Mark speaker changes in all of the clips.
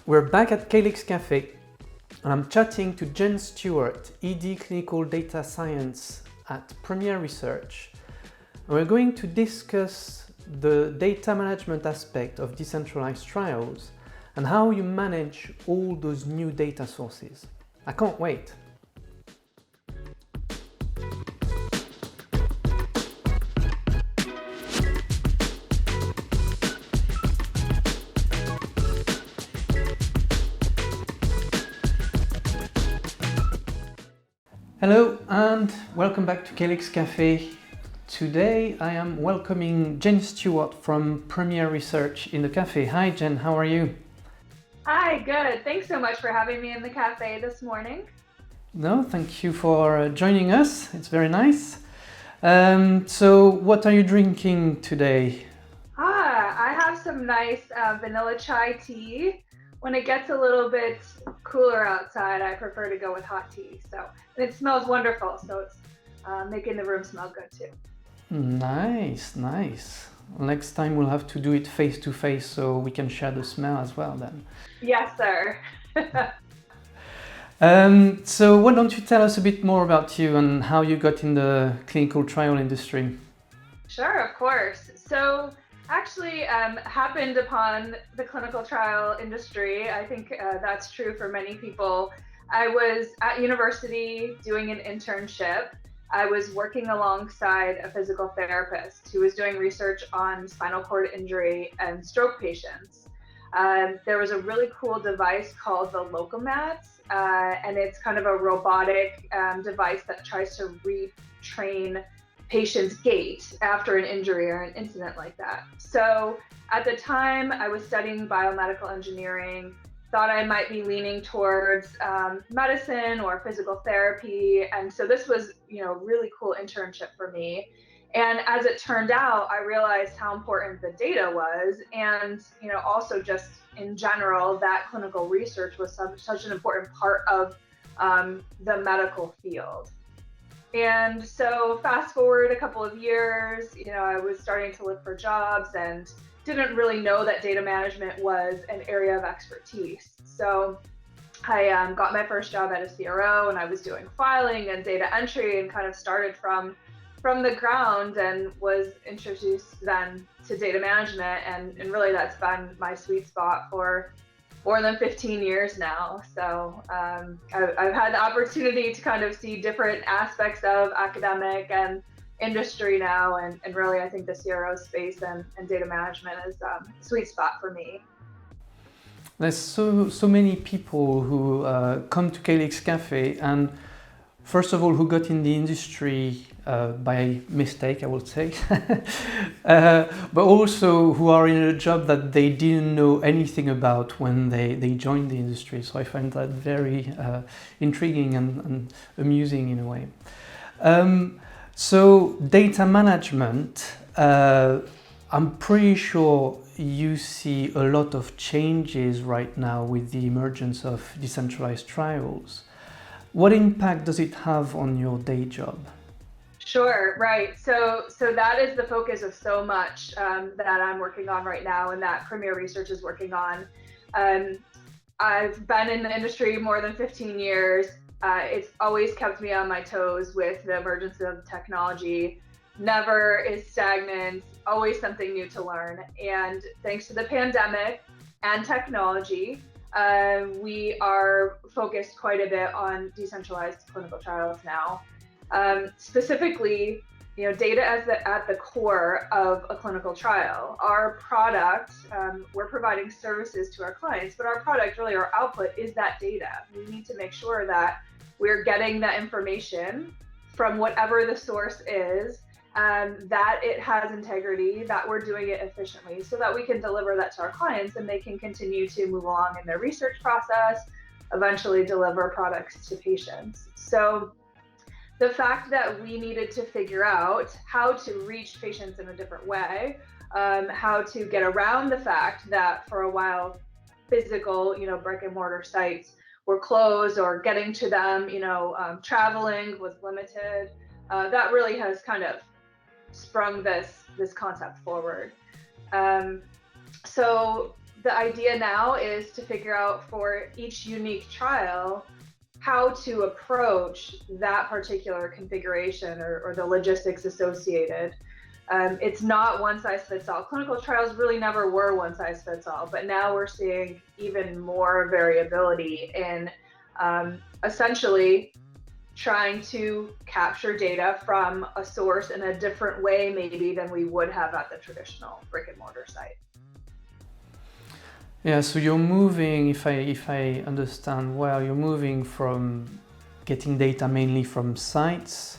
Speaker 1: We're back at Calyx Cafe and I'm chatting to Jen Stewart, ED Clinical Data Science at Premier Research. And we're going to discuss the data management aspect of decentralized trials and how you manage all those new data sources. I can't wait. Hello and welcome back to Calyx Cafe. Today I am welcoming Jen Stewart from Premier Research in the cafe. Hi Jen, how are you?
Speaker 2: Hi, good. Thanks so much for having me in the cafe this morning.
Speaker 1: No, thank you for joining us. It's very nice. So what are you drinking today?
Speaker 2: I have some nice vanilla chai tea. When it gets a little bit cooler outside, I prefer to go with hot tea. And it smells wonderful, so it's making the room smell good too.
Speaker 1: Nice, nice. Next time we'll have to do it face to face so we can share the smell as well then.
Speaker 2: Yes, sir.
Speaker 1: So why don't you tell us a bit more about you and how you got in the clinical trial industry?
Speaker 2: Sure, of course. So actually happened upon the clinical trial industry. I think that's true for many people. I was at university doing an internship. I was working alongside a physical therapist who was doing research on spinal cord injury and stroke patients. There was a really cool device called the Locomat, and it's kind of a robotic device that tries to retrain patient's gait after an injury or an incident like that. So at the time I was studying biomedical engineering, thought I might be leaning towards medicine or physical therapy. And so this was, a really cool internship for me. And as it turned out, I realized how important the data was. And, also just in general, that clinical research was such an important part of the medical field. And so fast forward a couple of years, I was starting to look for jobs and didn't really know that data management was an area of expertise. So I got my first job at a CRO and I was doing filing and data entry and kind of started from the ground and was introduced then to data management. And really that's been my sweet spot for more than 15 years now. So I've had the opportunity to kind of see different aspects of academic and industry now. And really, I think the CRO space and data management is a sweet spot for me.
Speaker 1: There's so many people who come to Calyx Cafe and first of all, who got in the industry by mistake, I would say, but also who are in a job that they didn't know anything about when they joined the industry. So I find that very intriguing and amusing in a way. So data management, I'm pretty sure you see a lot of changes right now with the emergence of decentralized trials. What impact does it have on your day job?
Speaker 2: Sure, right. So that is the focus of so much that I'm working on right now and that Premier Research is working on. I've been in the industry more than 15 years. It's always kept me on my toes with the emergence of technology. Never is stagnant, always something new to learn. And thanks to the pandemic and technology, we are focused quite a bit on decentralized clinical trials now. Specifically, data at the core of a clinical trial. Our product, we're providing services to our clients, but our product, really our output, is that data. We need to make sure that we're getting that information from whatever the source is, that it has integrity, that we're doing it efficiently so that we can deliver that to our clients and they can continue to move along in their research process, eventually deliver products to patients. So the fact that we needed to figure out how to reach patients in a different way, how to get around the fact that for a while physical, brick and mortar sites were closed or getting to them, traveling was limited. That really has kind of sprung this concept forward. So the idea now is to figure out for each unique trial how to approach that particular configuration or the logistics associated. It's not one size fits all. Clinical trials really never were one size fits all, but now we're seeing even more variability in essentially trying to capture data from a source in a different way maybe than we would have at the traditional brick and mortar site.
Speaker 1: Yeah, so you're moving, if I understand well, you're moving from getting data mainly from sites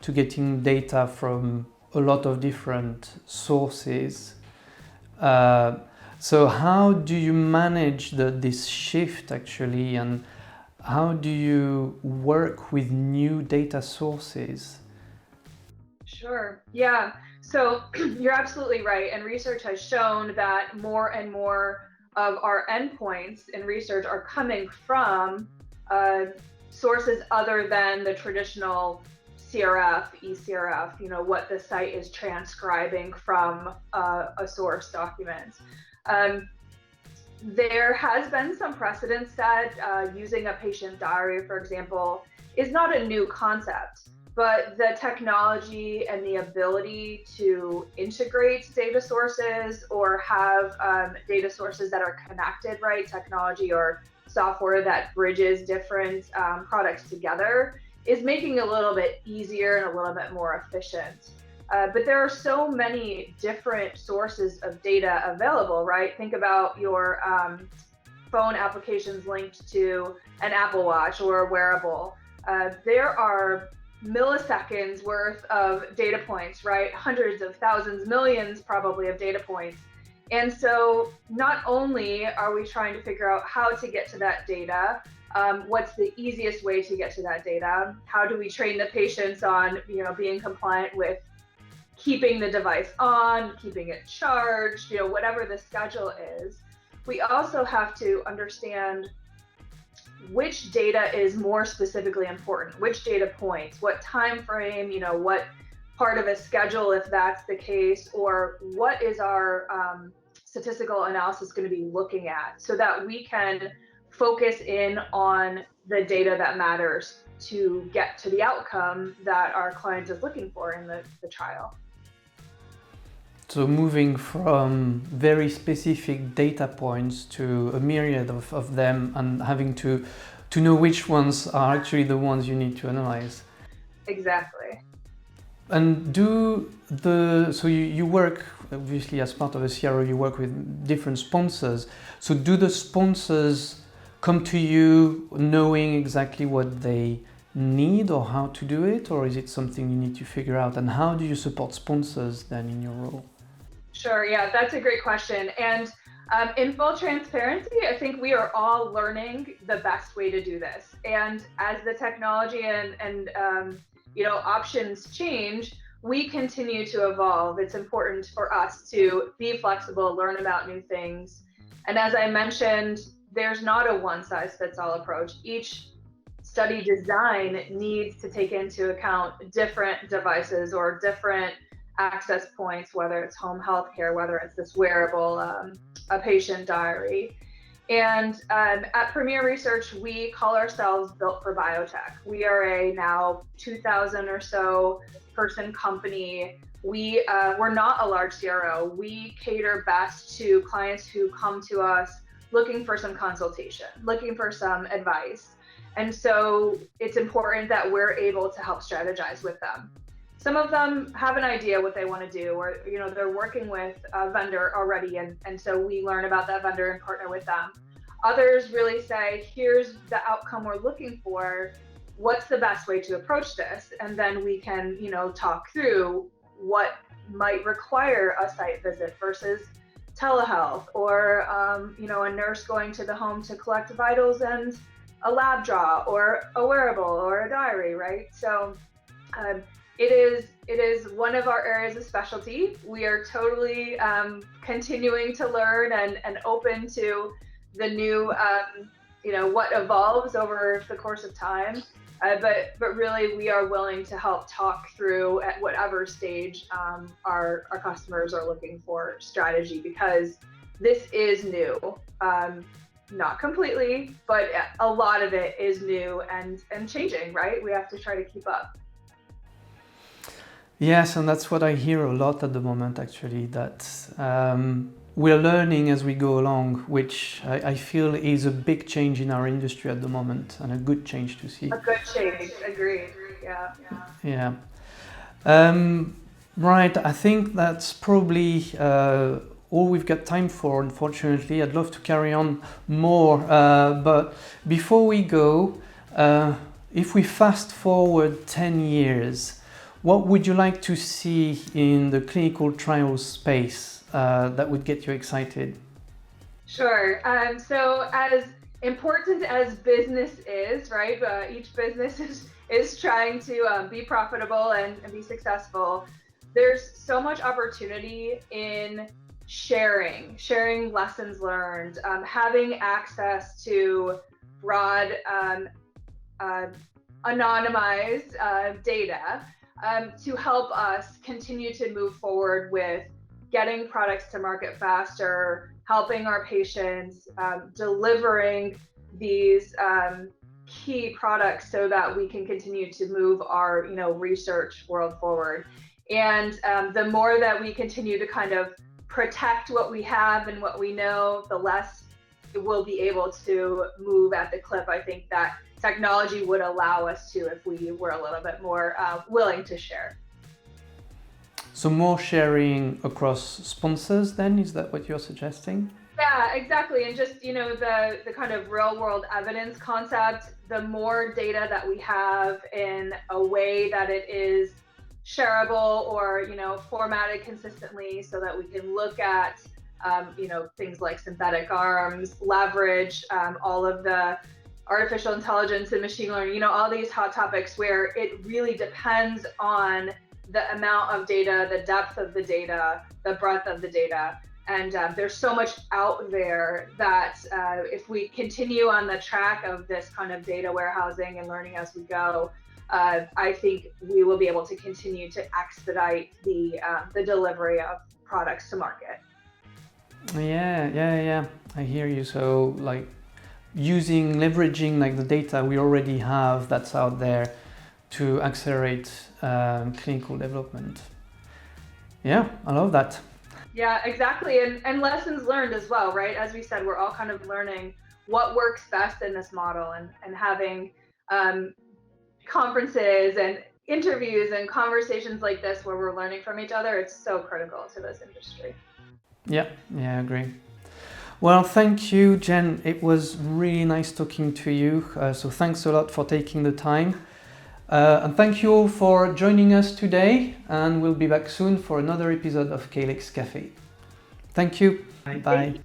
Speaker 1: to getting data from a lot of different sources. So how do you manage this shift actually, and how do you work with new data sources?
Speaker 2: Sure, yeah. So you're absolutely right. And research has shown that more and more of our endpoints in research are coming from sources other than the traditional CRF, eCRF, what the site is transcribing from a source document. There has been some precedent set. Using a patient diary, for example, is not a new concept, but the technology and the ability to integrate data sources or have data sources that are connected, right? Technology or software that bridges different products together is making it a little bit easier and a little bit more efficient. But there are so many different sources of data available, right? Think about your phone applications linked to an Apple Watch or a wearable. There are milliseconds worth of data points, right? Hundreds of thousands, millions probably of data points. And so not only are we trying to figure out how to get to that data, what's the easiest way to get to that data? How do we train the patients on, being compliant with keeping the device on, keeping it charged, whatever the schedule is. We also have to understand which data is more specifically important, which data points, what time frame, what part of a schedule, if that's the case, or what is our statistical analysis going to be looking at, so that we can focus in on the data that matters to get to the outcome that our client is looking for in the trial.
Speaker 1: So moving from very specific data points to a myriad of them, and having to know which ones are actually the ones you need to analyze.
Speaker 2: Exactly.
Speaker 1: And so you work, obviously as part of a CRO, you work with different sponsors. So do the sponsors come to you knowing exactly what they need or how to do it, or is it something you need to figure out? And how do you support sponsors then in your role?
Speaker 2: Sure, yeah, that's a great question. And in full transparency, I think we are all learning the best way to do this. And as the technology and options change, we continue to evolve. It's important for us to be flexible, learn about new things. And as I mentioned, there's not a one-size-fits-all approach. Each study design needs to take into account different devices or different access points, whether it's home health care, whether it's this wearable, a patient diary. And at Premier Research, we call ourselves Built for Biotech. We are a now 2,000 or so person company. We're not a large CRO. We cater best to clients who come to us looking for some consultation, looking for some advice. And so it's important that we're able to help strategize with them. Some of them have an idea what they want to do, or they're working with a vendor already, and so we learn about that vendor and partner with them. Others really say, here's the outcome we're looking for, what's the best way to approach this? And then we can talk through what might require a site visit versus telehealth, or a nurse going to the home to collect vitals and a lab draw, or a wearable, or a diary, right? So it is one of our areas of specialty. We are totally continuing to learn and open to the new, what evolves over the course of time. But really, we are willing to help talk through at whatever stage our customers are looking for strategy, because this is new. Not completely, but a lot of it is new and changing, right? We have to try to keep up.
Speaker 1: Yes, and that's what I hear a lot at the moment, actually, that we're learning as we go along, which I feel is a big change in our industry at the moment, and a good change to see.
Speaker 2: A good change, agreed. Yeah.
Speaker 1: Yeah. Right, I think that's probably all we've got time for, unfortunately. I'd love to carry on more, but before we go, if we fast forward 10 years, what would you like to see in the clinical trial space that would get you excited?
Speaker 2: Sure. So as important as business is, right? Each business is trying to be profitable and be successful. There's so much opportunity in sharing lessons learned, having access to broad, anonymized data to help us continue to move forward with getting products to market faster, helping our patients, delivering these key products so that we can continue to move our research world forward. And the more that we continue to kind of protect what we have and what we know, the less we'll be able to move at the clip I think that technology would allow us to if we were a little bit more willing to share.
Speaker 1: So more sharing across sponsors then, is that what you're suggesting?
Speaker 2: Yeah, exactly. And just, the kind of real world evidence concept, the more data that we have in a way that it is shareable or, formatted consistently so that we can look at, things like synthetic arms, leverage, all of the artificial intelligence and machine learning, all these hot topics where it really depends on the amount of data, the depth of the data, the breadth of the data. And there's so much out there that if we continue on the track of this kind of data warehousing and learning as we go, I think we will be able to continue to expedite the delivery of products to market.
Speaker 1: Yeah. I hear you. So like leveraging like the data we already have that's out there to accelerate clinical development. Yeah, I love that.
Speaker 2: Yeah, exactly. And lessons learned as well, right? As we said, we're all kind of learning what works best in this model and having conferences and interviews and conversations like this where we're learning from each other. It's so critical to this industry.
Speaker 1: Yeah, I agree. Well, thank you, Jen. It was really nice talking to you. So thanks a lot for taking the time. And thank you all for joining us today. And we'll be back soon for another episode of Calyx Cafe. Thank you. Bye.
Speaker 2: Thank you.